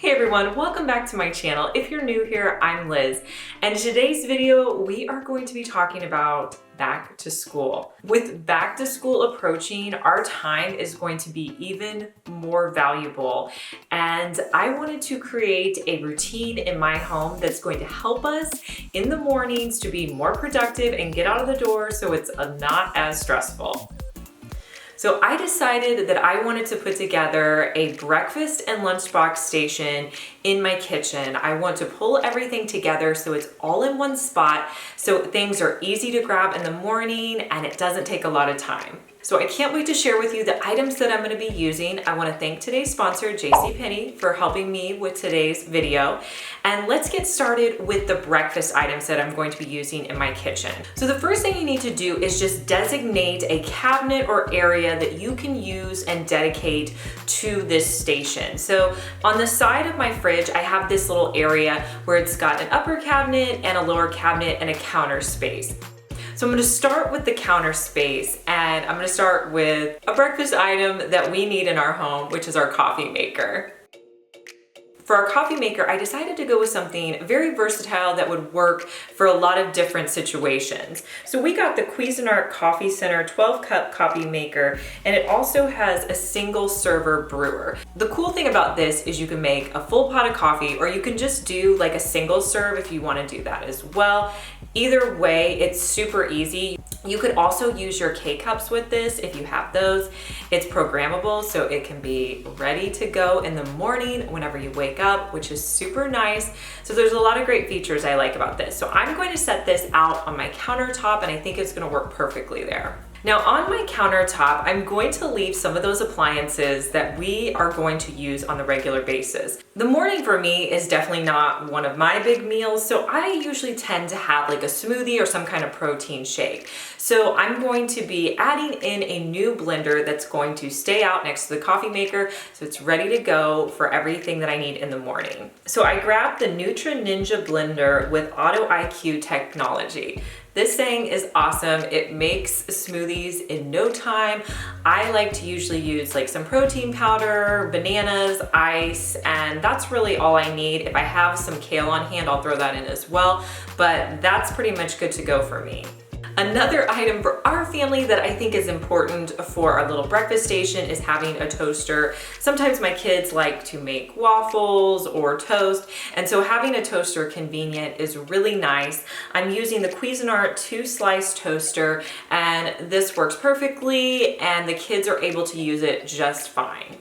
Hey everyone, welcome back to my channel. If you're new here, I'm Liz, and in today's video, we are going to be talking about back to school. With back to school approaching, our time is going to be even more valuable, and I wanted to create a routine in my home that's going to help us in the mornings to be more productive and get out of the door so it's not as stressful. So I decided that I wanted to put together a breakfast and lunchbox station in my kitchen. I want to pull everything together so it's all in one spot, so things are easy to grab in the morning and it doesn't take a lot of time. So I can't wait to share with you the items that I'm going to be using. I want to thank today's sponsor, JCPenney, for helping me with today's video. And let's get started with the breakfast items that I'm going to be using in my kitchen. So the first thing you need to do is just designate a cabinet or area that you can use and dedicate to this station. So on the side of my fridge, I have this little area where it's got an upper cabinet and a lower cabinet and a counter space. So I'm going to start with the counter space, and I'm going to start with a breakfast item that we need in our home, which is our coffee maker. For our coffee maker, I decided to go with something very versatile that would work for a lot of different situations. So we got the Cuisinart Coffee Center 12-cup coffee maker, and it also has a single server brewer. The cool thing about this is you can make a full pot of coffee, or you can just do like a single serve if you want to do that as well. Either way, it's super easy. You could also use your K-cups with this if you have those. It's programmable, so it can be ready to go in the morning whenever you wake up, which is super nice. So there's a lot of great features I like about this. So I'm going to set this out on my countertop, and I think it's going to work perfectly there. Now on my countertop, I'm going to leave some of those appliances that we are going to use on the regular basis. The morning for me is definitely not one of my big meals, so I usually tend to have like a smoothie or some kind of protein shake. So I'm going to be adding in a new blender that's going to stay out next to the coffee maker, so it's ready to go for everything that I need in the morning. So I grabbed the Nutra Ninja blender with Auto IQ technology. This thing is awesome. It makes smoothies in no time. I like to usually use like some protein powder, bananas, ice, and that's really all I need. If I have some kale on hand, I'll throw that in as well, but that's pretty much good to go for me. Another item for our family that I think is important for our little breakfast station is having a toaster. Sometimes my kids like to make waffles or toast, and so having a toaster convenient is really nice. I'm using the Cuisinart 2-slice toaster, and this works perfectly, and the kids are able to use it just fine.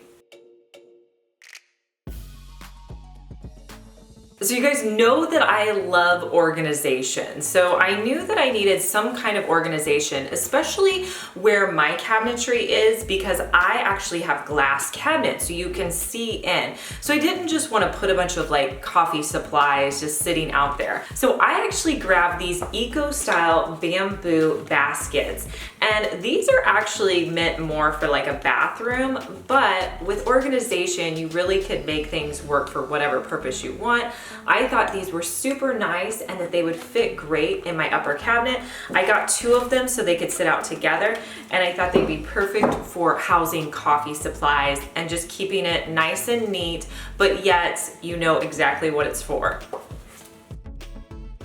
So you guys know that I love organization. So I knew that I needed some kind of organization, especially where my cabinetry is, because I actually have glass cabinets so you can see in. So I didn't just want to put a bunch of like coffee supplies just sitting out there. So I actually grabbed these eco-style bamboo baskets. And these are actually meant more for like a bathroom, but with organization, you really could make things work for whatever purpose you want. I thought these were super nice and that they would fit great in my upper cabinet. I got 2 of them so they could sit out together, and I thought they'd be perfect for housing coffee supplies and just keeping it nice and neat, but yet you know exactly what it's for.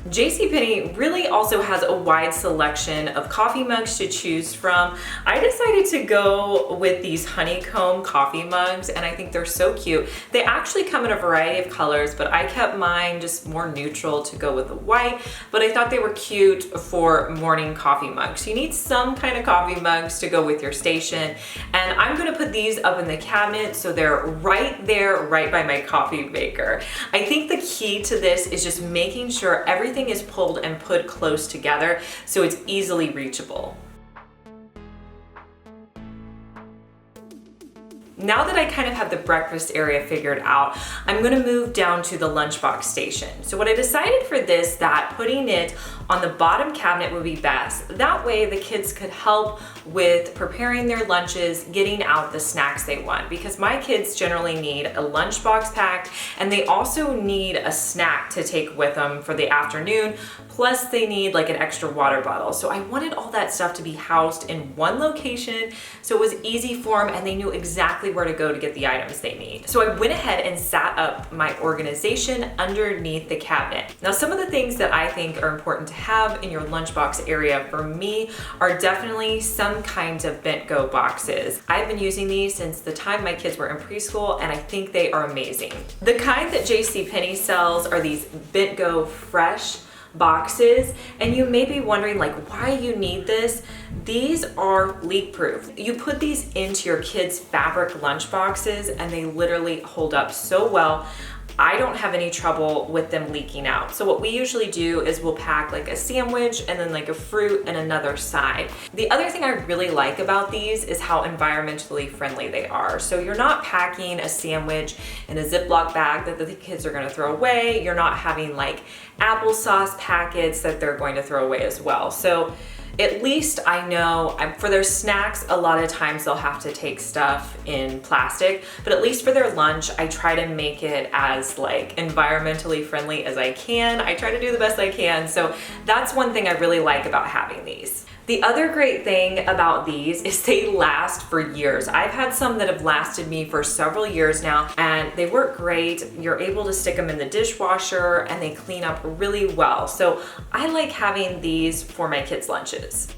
JCPenney really also has a wide selection of coffee mugs to choose from. I decided to go with these honeycomb coffee mugs, and I think they're so cute. They actually come in a variety of colors, but I kept mine just more neutral to go with the white, but I thought they were cute for morning coffee mugs. You need some kind of coffee mugs to go with your station, and I'm gonna put these up in the cabinet so they're right there, right by my coffee maker. I think the key to this is just making sure everything is pulled and put close together so it's easily reachable. Now that I kind of have the breakfast area figured out, I'm gonna move down to the lunchbox station. So what I decided for this, that putting it on the bottom cabinet would be best. That way the kids could help with preparing their lunches, getting out the snacks they want, because my kids generally need a lunchbox packed and they also need a snack to take with them for the afternoon. Plus they need like an extra water bottle. So I wanted all that stuff to be housed in one location so it was easy for them and they knew exactly where to go to get the items they need. So I went ahead and sat up my organization underneath the cabinet. Now, some of the things that I think are important to have in your lunchbox area for me are definitely some kinds of bent go boxes. I've been using these since the time my kids were in preschool and I think they are amazing. The kind that JCPenney sells are these bent go fresh boxes, and you may be wondering like why you need this. These are leak proof. You put these into your kids' fabric lunch boxes and they literally hold up so well. I don't have any trouble with them leaking out. So what we usually do is we'll pack like a sandwich and then like a fruit and another side. The other thing I really like about these is how environmentally friendly they are. So you're not packing a sandwich in a Ziploc bag that the kids are gonna throw away. You're not having like applesauce packets that they're going to throw away as well. So at least I know for their snacks, a lot of times they'll have to take stuff in plastic, but at least for their lunch, I try to make it as like environmentally friendly as I can. I try to do the best I can. So that's one thing I really like about having these. The other great thing about these is they last for years. I've had some that have lasted me for several years now and they work great. You're able to stick them in the dishwasher and they clean up really well. So I like having these for my kids' lunches.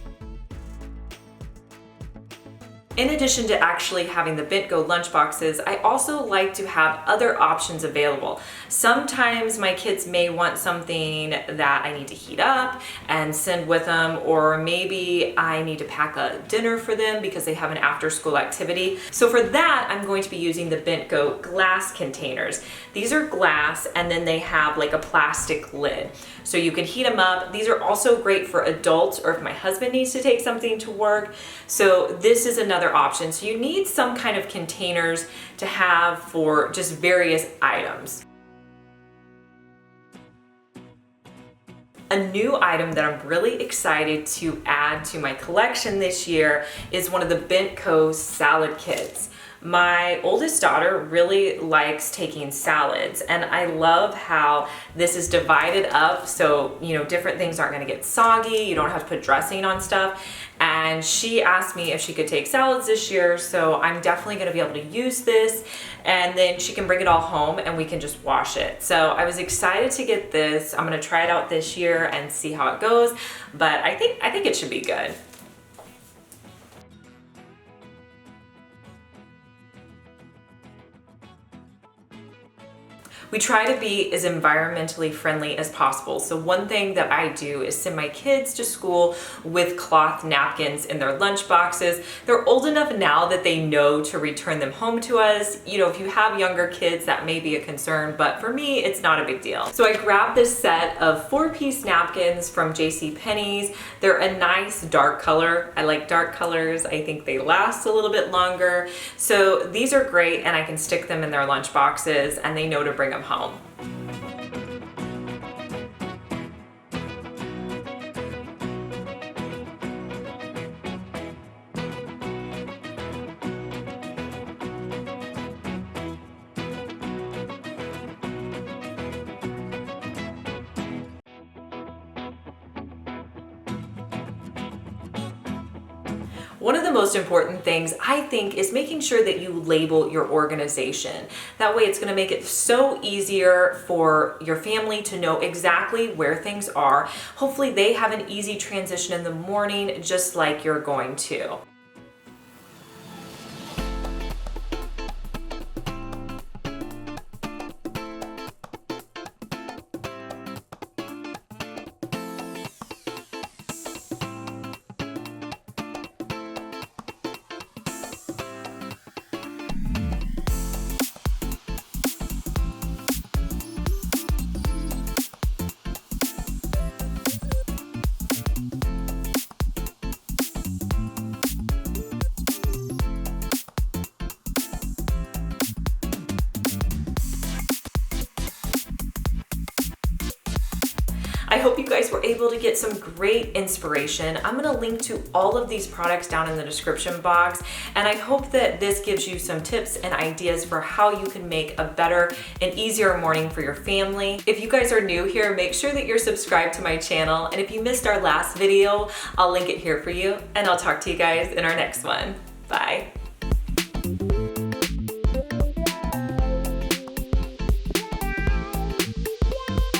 In addition to actually having the bent go lunch boxes, I also like to have other options available. Sometimes my kids may want something that I need to heat up and send with them, or maybe I need to pack a dinner for them because they have an after school activity. So for that, I'm going to be using the bent go glass containers. These are glass and then they have like a plastic lid. So you can heat them up. These are also great for adults or if my husband needs to take something to work. So this is another option. So you need some kind of containers to have for just various items. A new item that I'm really excited to add to my collection this year is one of the Bent Co salad kits. My oldest daughter really likes taking salads and I love how this is divided up so, you know, different things aren't gonna get soggy, you don't have to put dressing on stuff. And she asked me if she could take salads this year, so I'm definitely gonna be able to use this and then she can bring it all home and we can just wash it. So I was excited to get this. I'm gonna try it out this year and see how it goes, but I think it should be good. We try to be as environmentally friendly as possible. So one thing that I do is send my kids to school with cloth napkins in their lunch boxes. They're old enough now that they know to return them home to us. You know, if you have younger kids, that may be a concern, but for me, it's not a big deal. So I grabbed this set of 4-piece napkins from JCPenney's. They're a nice dark color. I like dark colors. I think they last a little bit longer. So these are great and I can stick them in their lunch boxes and they know to bring them home. One of the most important things I think is making sure that you label your organization. That way it's going to make it so easier for your family to know exactly where things are. Hopefully they have an easy transition in the morning just like you're going to. I hope you guys were able to get some great inspiration. I'm gonna link to all of these products down in the description box, and I hope that this gives you some tips and ideas for how you can make a better and easier morning for your family. If you guys are new here, make sure that you're subscribed to my channel, and if you missed our last video, I'll link it here for you, and I'll talk to you guys in our next one. Bye.